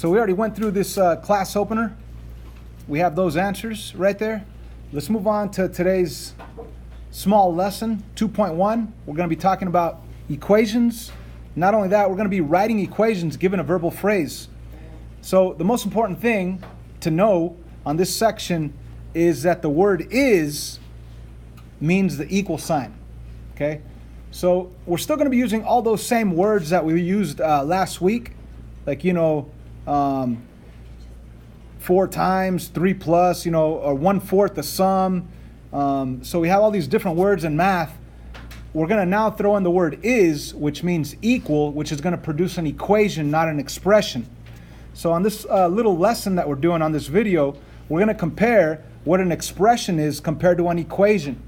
So we already went through this class opener. We have those answers right there. Let's move on to today's small lesson, 2.1. We're going to be talking about equations. Not only that, we're going to be writing equations given a verbal phrase. So the most important thing to know on this section is that the word is means the equal sign. Okay? So we're still going to be using all those same words that we used last week. Like, 4 times, 3 plus, or 1/4 the sum. So we have all these different words in math. We're going to now throw in the word is, which means equal, which is going to produce an equation, not an expression. So on this little lesson that we're doing on this video, we're going to compare what an expression is compared to an equation.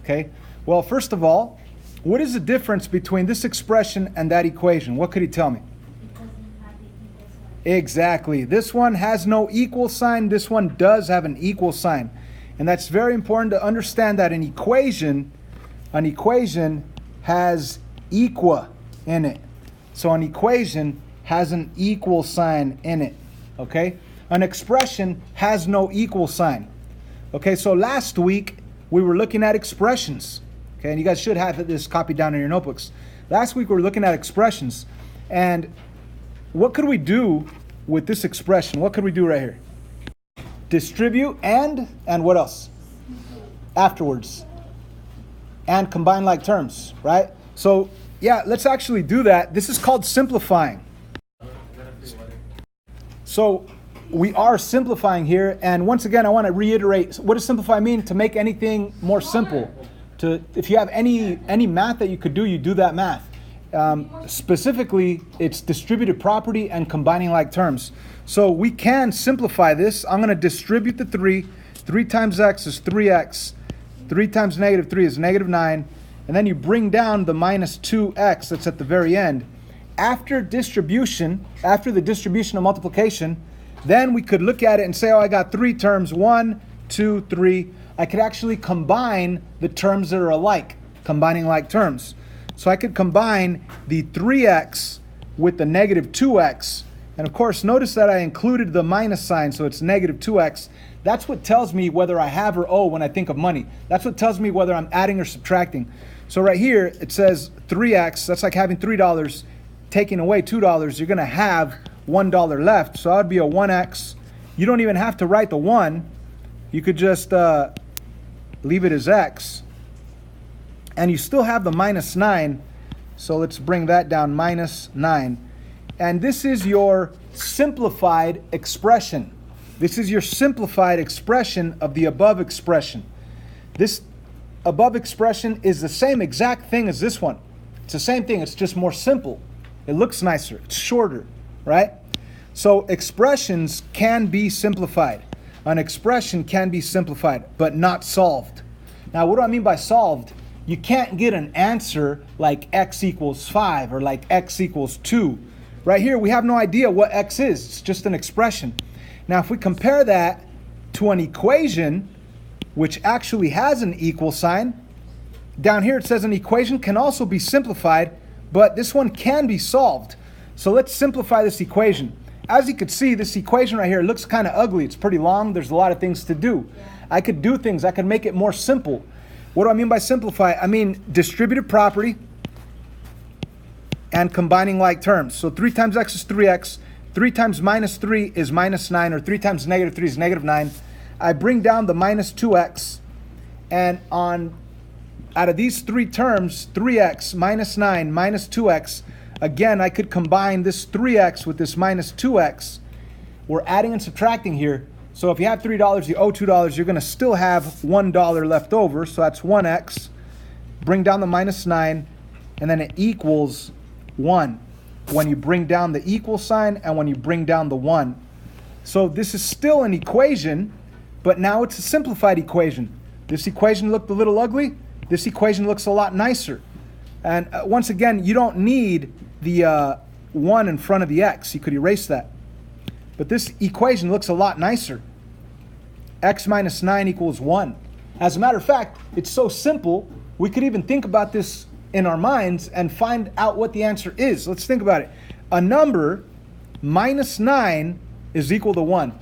Okay? Well, first of all, what is the difference between this expression and that equation? What could he tell me? Exactly. This one has no equal sign. This one does have an equal sign. And that's very important to understand that an equation has equa in it. So an equation has an equal sign in it. Okay? An expression has no equal sign. Okay, so last week we were looking at expressions. Okay, and you guys should have this copied down in your notebooks. Last week we were looking at expressions. And what could we do with this expression? What could we do right here? Distribute and what else? Afterwards. And combine like terms, right? So, yeah, let's actually do that. This is called simplifying. So, we are simplifying here. And once again, I want to reiterate, what does simplify mean? To make anything more simple. If you have any math that you could do, you do that math. Specifically, it's distributed property and combining like terms. So we can simplify this. I'm going to distribute the 3. 3 times x is 3x. 3 times negative 3 is negative 9. And then you bring down the minus 2x that's at the very end. After the distribution of multiplication, then we could look at it and say, oh, I got 3 terms, 1, 2, 3. I could actually combine the terms that are alike, combining like terms. So I could combine the 3x with the negative 2x. And of course, notice that I included the minus sign, so it's negative 2x. That's what tells me whether I have or owe when I think of money. That's what tells me whether I'm adding or subtracting. So right here, it says 3x. That's like having $3. Taking away $2, you're going to have $1 left. So that would be a 1x. You don't even have to write the 1. You could just leave it as x. And you still have the minus 9. So let's bring that down, minus 9. And this is your simplified expression. This is your simplified expression of the above expression. This above expression is the same exact thing as this one. It's the same thing, it's just more simple. It looks nicer, it's shorter, right? So expressions can be simplified. An expression can be simplified, but not solved. Now, what do I mean by solved? You can't get an answer like x equals 5 or like x equals 2. Right here, we have no idea what x is. It's just an expression. Now, if we compare that to an equation, which actually has an equal sign, down here it says an equation can also be simplified, but this one can be solved. So let's simplify this equation. As you could see, this equation right here looks kind of ugly. It's pretty long. There's a lot of things to do. I could do things. I could make it more simple. What do I mean by simplify? I mean distributed property and combining like terms. So 3 times x is 3x. 3 times minus 3 is minus 9, or 3 times negative 3 is negative 9. I bring down the minus 2x. And out of these 3 terms, 3x, minus 9, minus 2x, again, I could combine this 3x with this minus 2x. We're adding and subtracting here. So if you have $3, you owe $2, you're going to still have $1 left over. So that's 1x. Bring down the minus 9, and then it equals 1 when you bring down the equal sign and when you bring down the 1. So this is still an equation, but now it's a simplified equation. This equation looked a little ugly. This equation looks a lot nicer. And once again, you don't need the 1 in front of the x. You could erase that. But this equation looks a lot nicer. X minus 9 equals 1. As a matter of fact, it's so simple, we could even think about this in our minds and find out what the answer is. Let's think about it. A number minus 9 is equal to 1.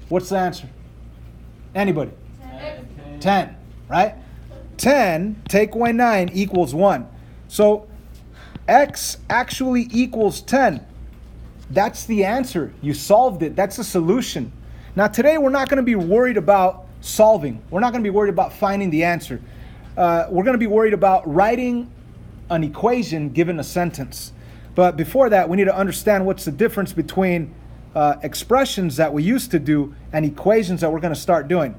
What's the answer? Anybody? 10, right? 10 take away 9 equals 1. So x actually equals 10. That's the answer. You solved it. That's the solution. Now today we're not going to be worried about solving. We're not going to be worried about finding the answer. We're going to be worried about writing an equation given a sentence. But before that, we need to understand what's the difference between expressions that we used to do and equations that we're going to start doing.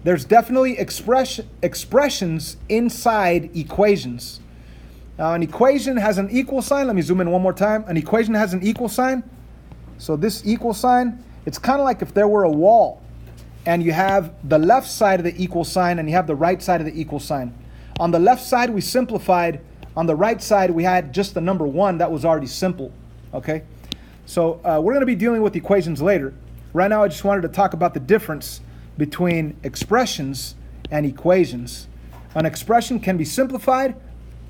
There's definitely expressions inside equations. Now, an equation has an equal sign. Let me zoom in one more time. An equation has an equal sign. So this equal sign, it's kind of like if there were a wall and you have the left side of the equal sign and you have the right side of the equal sign. On the left side, we simplified. On the right side, we had just the number 1 that was already simple. Okay? So we're going to be dealing with equations later. Right now, I just wanted to talk about the difference between expressions and equations. An expression can be simplified,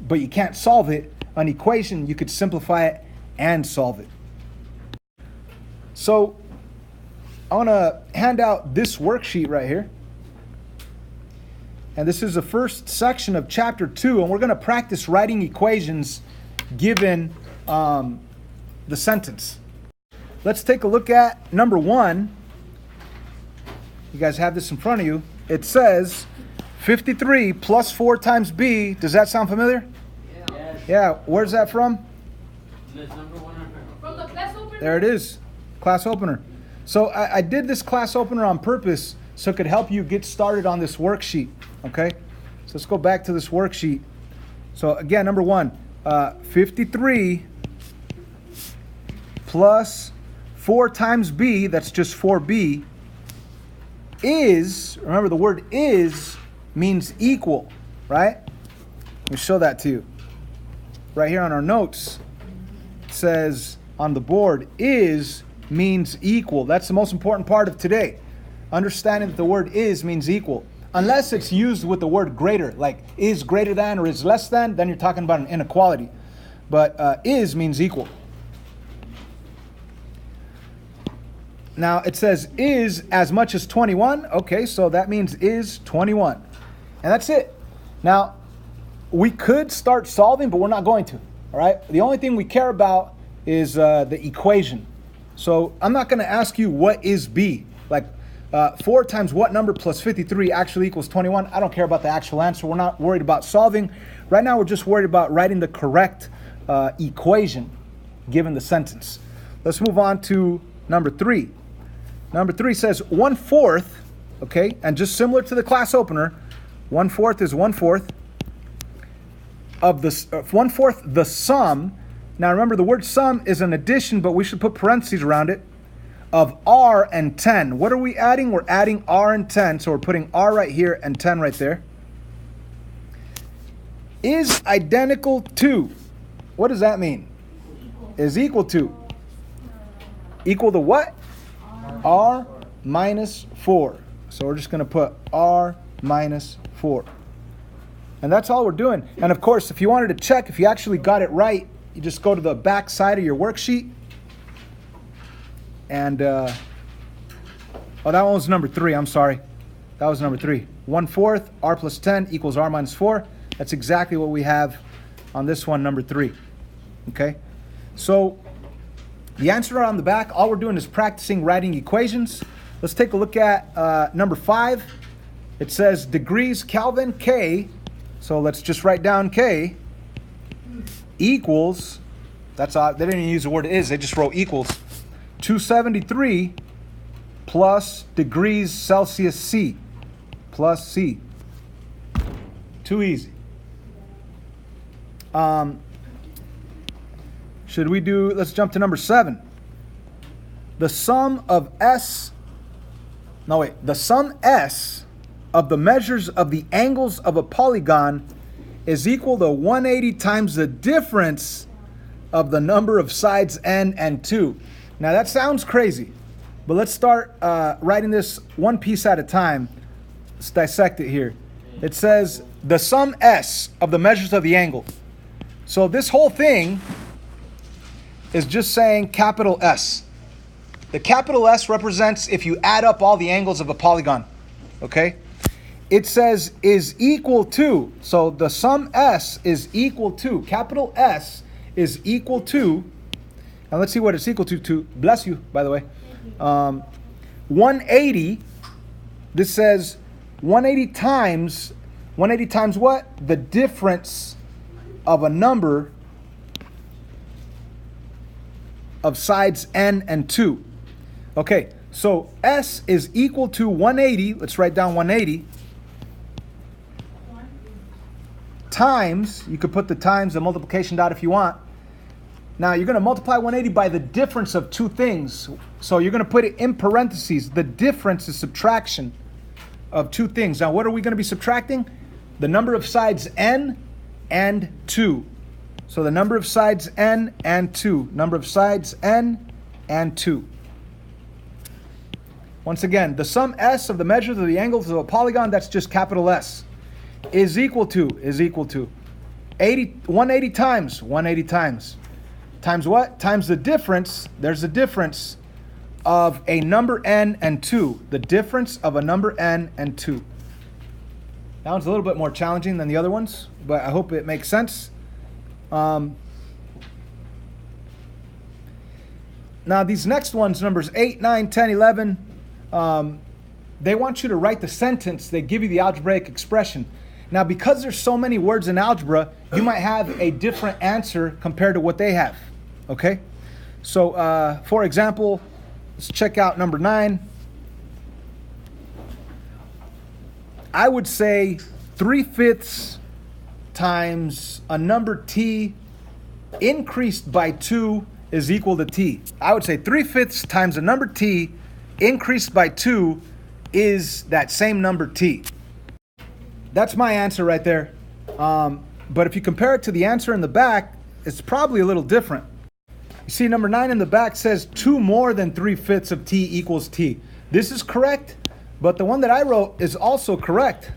but you can't solve it. An equation, you could simplify it and solve it. So I want to hand out this worksheet right here. And this is the first section of chapter 2, and we're going to practice writing equations given the sentence. Let's take a look at number 1. You guys have this in front of you. It says 53 plus 4 times b. Does that sound familiar? Yeah. Yeah. Where's that from? From the class opener. There it is. Class opener. So I did this class opener on purpose so it could help you get started on this worksheet. Okay? So let's go back to this worksheet. So again, number 1, 53 plus 4 times b, that's just 4b, is, remember the word is means equal, right? Let me show that to you. Right here on our notes, it says on the board, is means equal. That's the most important part of today. Understanding that the word is means equal. Unless it's used with the word greater, like is greater than or is less than, then you're talking about an inequality. But is means equal. Now it says is as much as 21. Okay, so that means is 21. And that's it. Now, we could start solving, but we're not going to. All right? The only thing we care about is the equation. So I'm not going to ask you what is b. Like 4 times what number plus 53 actually equals 21. I don't care about the actual answer. We're not worried about solving. Right now we're just worried about writing the correct equation given the sentence. Let's move on to number 3. Number 3 says 1/4, okay, and just similar to the class opener, 1/4 is 1/4 of the 1/4 the sum. Now remember, the word sum is an addition, but we should put parentheses around it, of r and 10. What are we adding? We're adding r and 10, so we're putting r right here and 10 right there. Is identical to. What does that mean? Is equal to. Equal to what? R minus 4. So we're just going to put R minus 4. And that's all we're doing. And of course, if you wanted to check if you actually got it right, you just go to the back side of your worksheet. And, that one was number 3. I'm sorry. That was number 3. 1/4, R plus 10 equals R minus 4. That's exactly what we have on this one, number 3. Okay? So, the answer on the back, all we're doing is practicing writing equations. Let's take a look at number 5. It says degrees Kelvin K. So let's just write down K equals, that's they didn't even use the word is, they just wrote equals 273 plus degrees Celsius C plus C. Too easy. Should we do, let's jump to number 7. The sum S of the measures of the angles of a polygon is equal to 180 times the difference of the number of sides n and 2. Now that sounds crazy, but let's start writing this one piece at a time. Let's dissect it here. It says the sum S of the measures of the angle. So this whole thing is just saying capital S. The capital S represents if you add up all the angles of a polygon. Okay? It says is equal to. So the sum S is equal to. Capital S is equal to. And let's see what it's equal to. Bless you, by the way. 180. This says 180 times what? The difference of a number of sides n and 2. Okay, so S is equal to 180. Let's write down 180. Times, you could put the times, the multiplication dot if you want. Now you're going to multiply 180 by the difference of two things. So you're going to put it in parentheses. The difference is subtraction of two things. Now what are we going to be subtracting? The number of sides n and 2. So the number of sides n and 2. Number of sides n and 2. Once again, the sum S of the measures of the angles of a polygon, that's just capital S, is equal to 180 times. Times what? Times the difference. There's a difference of a number n and 2. The difference of a number n and 2. That one's a little bit more challenging than the other ones, but I hope it makes sense. Now these next ones, numbers 8, 9, 10, 11, they want you to write the sentence. They give you the algebraic expression. Now because there's so many words in algebra, you might have a different answer compared to what they have. Okay? So for example, let's check out number 9. I would say 3/5 times a number t increased by 2 is equal to t. I would say 3/5 times a number t increased by 2 is that same number t. That's my answer right there. But if you compare it to the answer in the back, it's probably a little different. You see, number 9 in the back says 2 more than 3/5 of t equals t. This is correct, but the one that I wrote is also correct.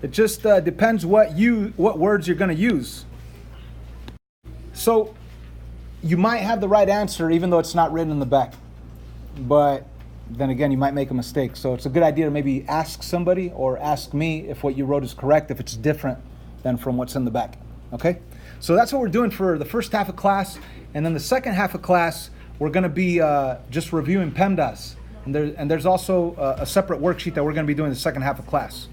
It just depends what words you're going to use. So you might have the right answer even though it's not written in the back. But then again, you might make a mistake. So it's a good idea to maybe ask somebody or ask me if what you wrote is correct, if it's different than from what's in the back. Okay? So that's what we're doing for the first half of class. And then the second half of class, we're going to be just reviewing PEMDAS. And there's also a separate worksheet that we're going to be doing the second half of class.